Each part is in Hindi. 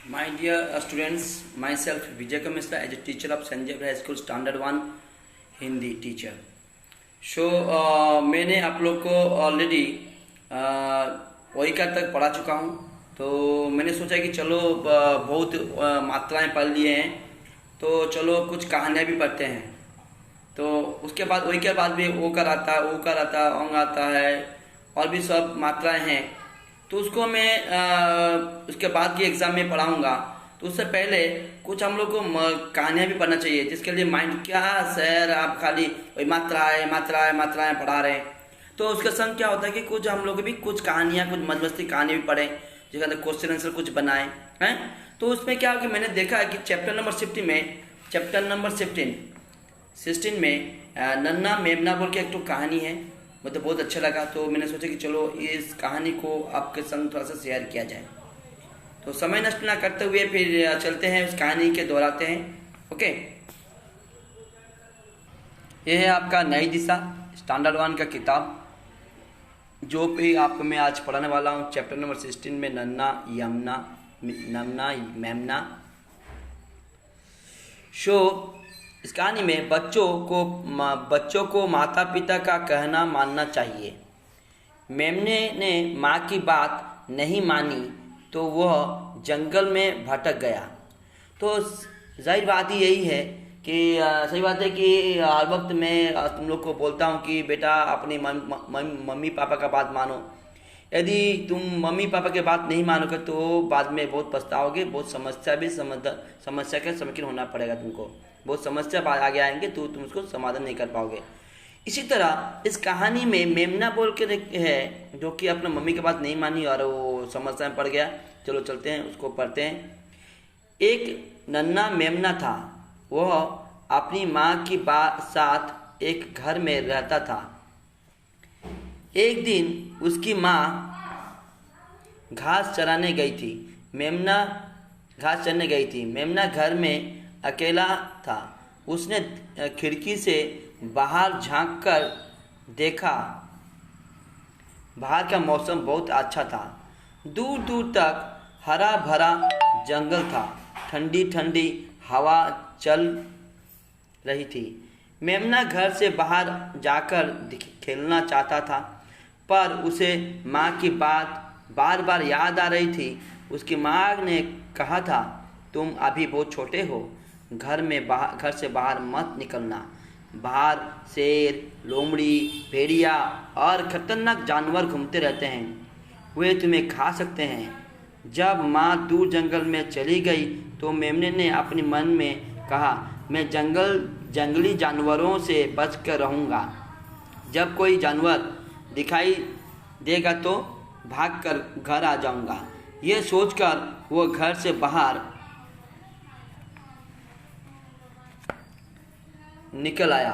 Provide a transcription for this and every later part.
My dear students, myself Vijay Kamishra as a teacher of Sanjay High School Standard 1 Hindi teacher. मैंने आप लोग को ऑलरेडी ओइका तक पढ़ा चुका हूँ। तो मैंने सोचा कि चलो बहुत मात्राएं पढ़ लिए हैं, तो चलो कुछ कहानियाँ भी पढ़ते हैं। तो उसके बाद ओई के बाद भी ओकर आता है, ओकर आता है, ओंग आता है और भी सब मात्राएं हैं। तो उसको मैं उसके बाद की एग्ज़ाम में पढ़ाऊँगा। तो उससे पहले कुछ हम लोग को कहानियाँ भी पढ़ना चाहिए, जिसके लिए माइंड क्या सर आप खाली वही मात्राएं मात्राएं मात्राएं पढ़ा रहे हैं। तो उसके संग क्या होता है कि कुछ हम लोग भी कुछ कहानियाँ, कुछ मस्त कहानी भी पढ़ें, जिसके अंदर क्वेश्चन आंसर कुछ बनाए हैं। तो उसमें क्या हो कि मैंने देखा है कि चैप्टर नंबर 16 में नन्ना मेमना बोल के एक तो कहानी है, मुझे बहुत अच्छा लगा। तो मैंने सोचा कि चलो इस कहानी को आपके संग थोड़ा सा शेयर किया जाए। तो समय नष्ट ना करते हुए फिर चलते हैं, उस कहानी के दोहराते हैं। ओके, ये है आपका नई दिशा स्टैंडर्ड 1 का किताब, जो भी आपको मैं आज पढ़ाने वाला हूँ। चैप्टर नंबर 16 में नन्ना मेमना। इस कहानी में बच्चों को माता पिता का कहना मानना चाहिए। मेमने ने माँ की बात नहीं मानी तो वह जंगल में भटक गया। तो जाहिर बात ही यही है कि सही बात है कि हर वक्त मैं तुम लोग को बोलता हूँ कि बेटा अपनी मम्मी पापा का बात मानो। यदि तुम मम्मी पापा की बात नहीं मानोगे तो बाद में बहुत पछताओगे, बहुत समस्या का सम्मुखीन होना पड़ेगा तुमको, बहुत समस्या आगे आएंगे तो तुम उसको समाधान नहीं कर पाओगे। इसी तरह इस कहानी में मेमना बोल के है, जो कि अपने मम्मी की बात नहीं मानी और वो समस्या में पड़ गया। चलो चलते हैं, उसको पढ़ते हैं। एक नन्ना मेमना था, वह अपनी माँ की साथ एक घर में रहता था। एक दिन उसकी माँ घास चराने गई थी। मेमना घास चरने गई थी। मेमना घर में अकेला था। उसने खिड़की से बाहर झांक कर देखा। बाहर का मौसम बहुत अच्छा था। दूर दूर तक हरा भरा जंगल था। ठंडी ठंडी हवा चल रही थी। मेमना घर से बाहर जाकर खेलना चाहता था, पर उसे माँ की बात बार बार याद आ रही थी। उसकी माँ ने कहा था, तुम अभी बहुत छोटे हो, घर से बाहर मत निकलना। बाहर शेर, लोमड़ी, भेड़िया और खतरनाक जानवर घूमते रहते हैं, वे तुम्हें खा सकते हैं। जब माँ दूर जंगल में चली गई तो मेमने ने अपने मन में कहा, मैं जंगली जानवरों से बच कर रहूँगा। जब कोई जानवर दिखाई देगा तो भागकर घर आ जाऊँगा। यह सोचकर वो घर से बाहर निकल आया।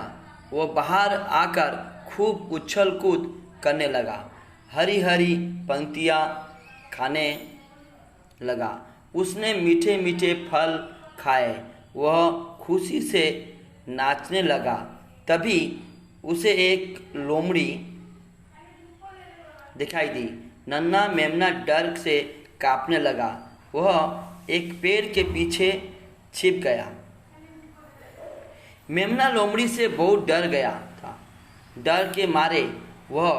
वो बाहर आकर खूब उछल कूद करने लगा, हरी हरी पंक्तियाँ खाने लगा। उसने मीठे मीठे फल खाए। वह खुशी से नाचने लगा। तभी उसे एक लोमड़ी दिखाई दी। नन्ना मेमना डर से कांपने लगा। वह एक पेड़ के पीछे छिप गया। मेमना लोमड़ी से बहुत डर गया था। डर के मारे वह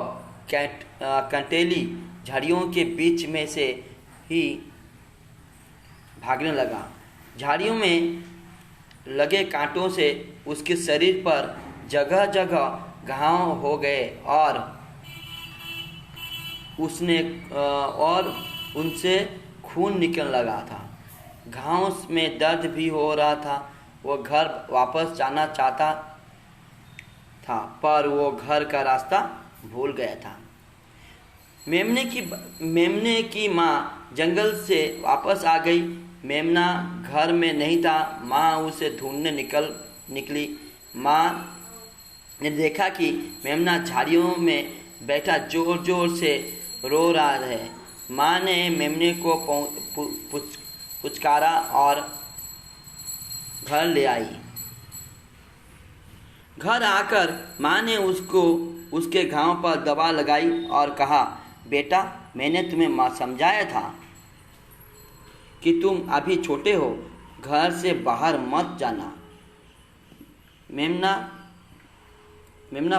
कंटेली झाड़ियों के बीच में से ही भागने लगा। झाड़ियों में लगे कांटों से उसके शरीर पर जगह जगह घाव हो गए और उनसे खून निकलने लगा था। घाव में दर्द भी हो रहा था। वो घर वापस जाना चाहता था, पर वो घर का रास्ता भूल गया था। मेमने की माँ जंगल से वापस आ गई। मेमना घर में नहीं था। माँ उसे ढूंढने निकली। माँ ने देखा कि मेमना झाड़ियों में बैठा जोर जोर से रो रहा है। माँ ने मेमने को पुचकारा और घर ले आई। घर आकर माँ ने उसके घाव पर दवा लगाई और कहा, बेटा मैंने तुम्हें समझाया था कि तुम अभी छोटे हो, घर से बाहर मत जाना। मेमना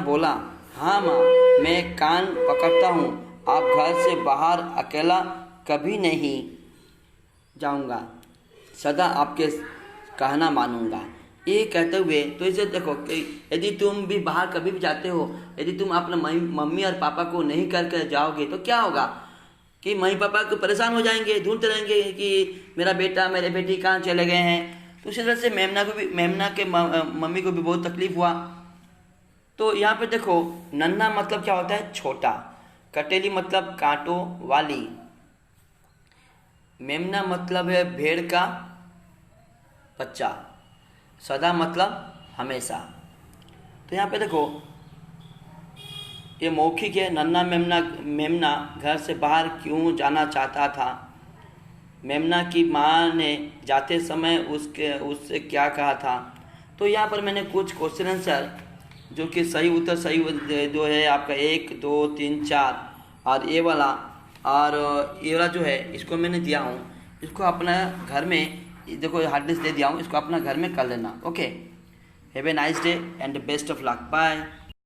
बोला, हाँ माँ, मैं कान पकड़ता हूँ, आप घर से बाहर अकेला कभी नहीं जाऊँगा, सदा आपके कहना मानूंगा। ये कहते हुए तो इसे देखो कि यदि तुम भी बाहर कभी भी जाते हो, यदि तुम अपने मम्मी और पापा को नहीं करके जाओगे तो क्या होगा कि मम्मी पापा को परेशान हो जाएंगे, ढूंढते रहेंगे कि मेरा बेटा मेरे बेटी कहाँ चले गए हैं। तो उसी तरह से मेमना के मम्मी को भी बहुत तकलीफ हुआ। तो यहाँ पे देखो, नन्हा मतलब क्या होता है? छोटा। कटेली मतलब कांटों वाली। मेमना मतलब है भेड़ का बच्चा। सदा मतलब हमेशा। तो यहाँ पे देखो, ये मौखिक है। नन्हा मेमना घर से बाहर क्यों जाना चाहता था? मेमना की माँ ने जाते समय उससे क्या कहा था? तो यहाँ पर मैंने कुछ क्वेश्चन आंसर जो कि सही उत्तर जो है आपका 1, 2, 3, 4 और ये वाला जो है इसको मैंने दिया हूँ। इसको अपना घर में देखो हार्ड डिस्क दे दिया हूँ, इसको अपना घर में कर लेना। Okay, have a nice day and best of luck. Bye.